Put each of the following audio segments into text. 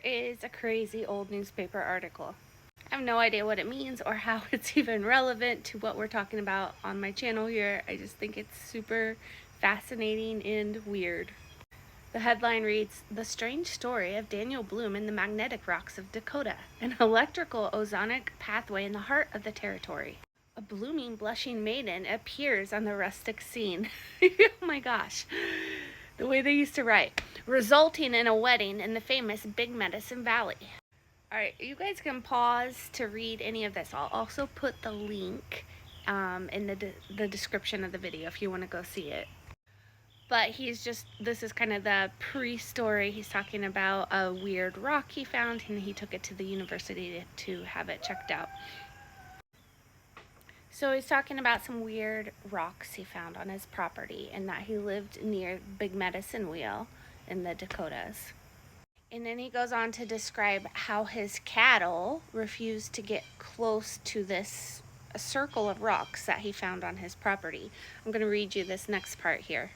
Here is a crazy old newspaper article. I have no idea what it means or how it's even relevant to what we're talking about on my channel here. I just think it's super fascinating and weird. The headline reads, "The Strange Story of Daniel Bloom in the Magnetic Rocks of Dakota, an electrical ozonic pathway in the heart of the territory. A blooming, blushing maiden appears on the rustic scene." Oh my gosh. The way they used to write, resulting in a wedding in the famous Big Medicine Valley. Alright, you guys can pause to read any of this. I'll also put the link in the description of the video if you want to go see it. But this is kind of the pre-story. He's talking about a weird rock he found, and he took it to the university to have it checked out. So he's talking about some weird rocks he found on his property, and that he lived near Big Medicine Wheel in the Dakotas. And then he goes on to describe how his cattle refused to get close to this circle of rocks that he found on his property. I'm going to read you this next part here.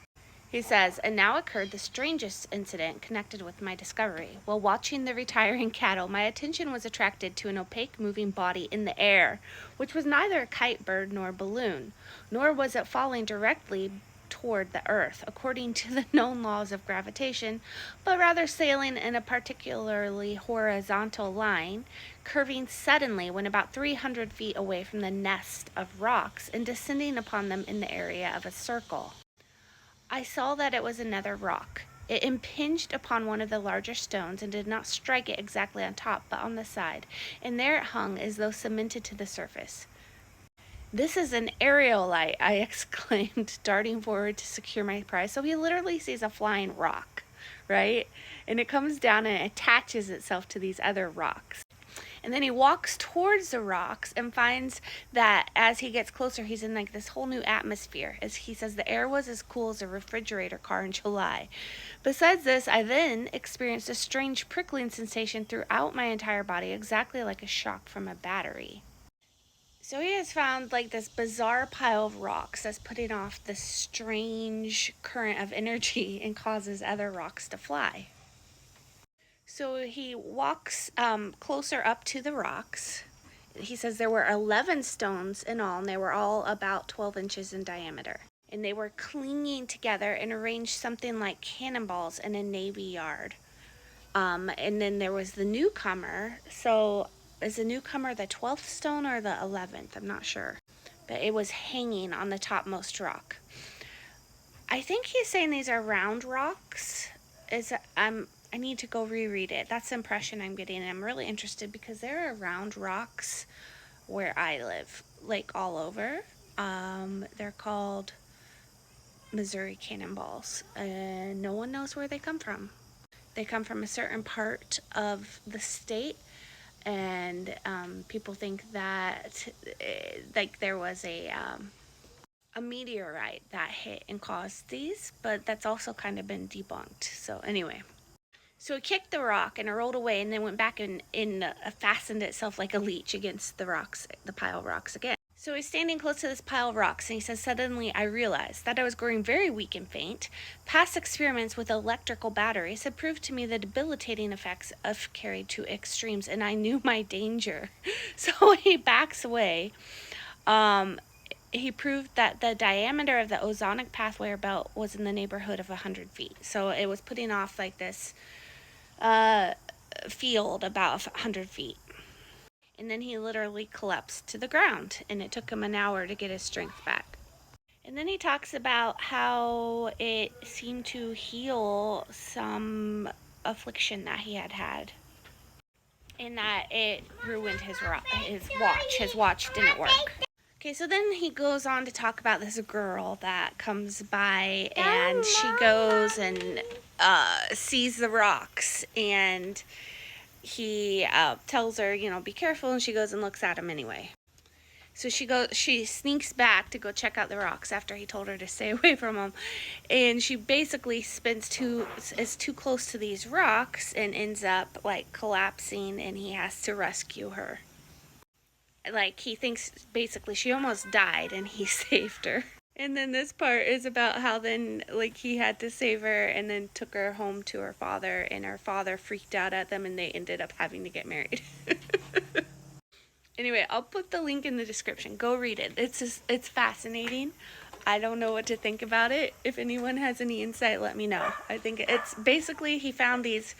He says, "And now occurred the strangest incident connected with my discovery. While watching the retiring cattle, my attention was attracted to an opaque moving body in the air, which was neither a kite bird nor balloon, nor was it falling directly toward the earth, according to the known laws of gravitation, but rather sailing in a particularly horizontal line, curving suddenly when about 300 feet away from the nest of rocks and descending upon them in the area of a circle. I saw that it was another rock. It impinged upon one of the larger stones and did not strike it exactly on top, but on the side, and there it hung as though cemented to the surface. 'This is an aerolite,' I exclaimed, darting forward to secure my prize." So he literally sees a flying rock, right? And it comes down and attaches itself to these other rocks. And then he walks towards the rocks and finds that as he gets closer, he's in like this whole new atmosphere. As he says, the air was as cool as a refrigerator car in July. Besides this, I then experienced a strange prickling sensation throughout my entire body, exactly like a shock from a battery. So he has found like this bizarre pile of rocks that's putting off this strange current of energy and causes other rocks to fly. So he walks closer up to the rocks. He says there were 11 stones in all, and they were all about 12 inches in diameter. And they were clinging together and arranged something like cannonballs in a navy yard. And then there was the newcomer. So is the newcomer the 12th stone or the 11th? I'm not sure. But it was hanging on the topmost rock. I think he's saying these are round rocks. I need to go reread it. That's the impression I'm getting, and I'm really interested because there are round rocks where I live, like all over. They're called Missouri cannonballs, and no one knows where they come from. They come from a certain part of the state, and people think that like there was a meteorite that hit and caused these, but that's also kind of been debunked. So anyway. So it kicked the rock and it rolled away and then went back and fastened itself like a leech against the rocks, the pile of rocks again. So he's standing close to this pile of rocks and he says, "Suddenly I realized that I was growing very weak and faint. Past experiments with electrical batteries had proved to me the debilitating effects if carried to extremes, and I knew my danger." So he backs away. He proved that the diameter of the ozonic pathway or belt was in the neighborhood of 100 feet. So it was putting off like this field about 100 feet. And then he literally collapsed to the ground, and it took him an hour to get his strength back. And then he talks about how it seemed to heal some affliction that he had had, and that it ruined his watch. His watch didn't work. Okay, so then he goes on to talk about this girl that comes by, and she goes and sees the rocks, and he tells her, be careful, and she goes and looks at them anyway. So she sneaks back to go check out the rocks after he told her to stay away from them, and she basically is too close to these rocks and ends up like collapsing, and he has to rescue her. Like, he thinks basically she almost died and he saved her. And then this part is about how then, like, he had to save her and then took her home to her father, and her father freaked out at them and they ended up having to get married. Anyway, I'll put the link in the description. Go read it. It's fascinating. I don't know what to think about it. If anyone has any insight, let me know. I think it's basically he found these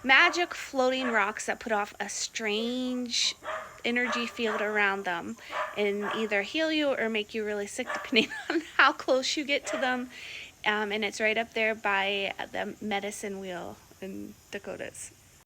magic floating rocks that put off a strange energy field around them and either heal you or make you really sick depending on how close you get to them. And it's right up there by the medicine wheel in Dakotas.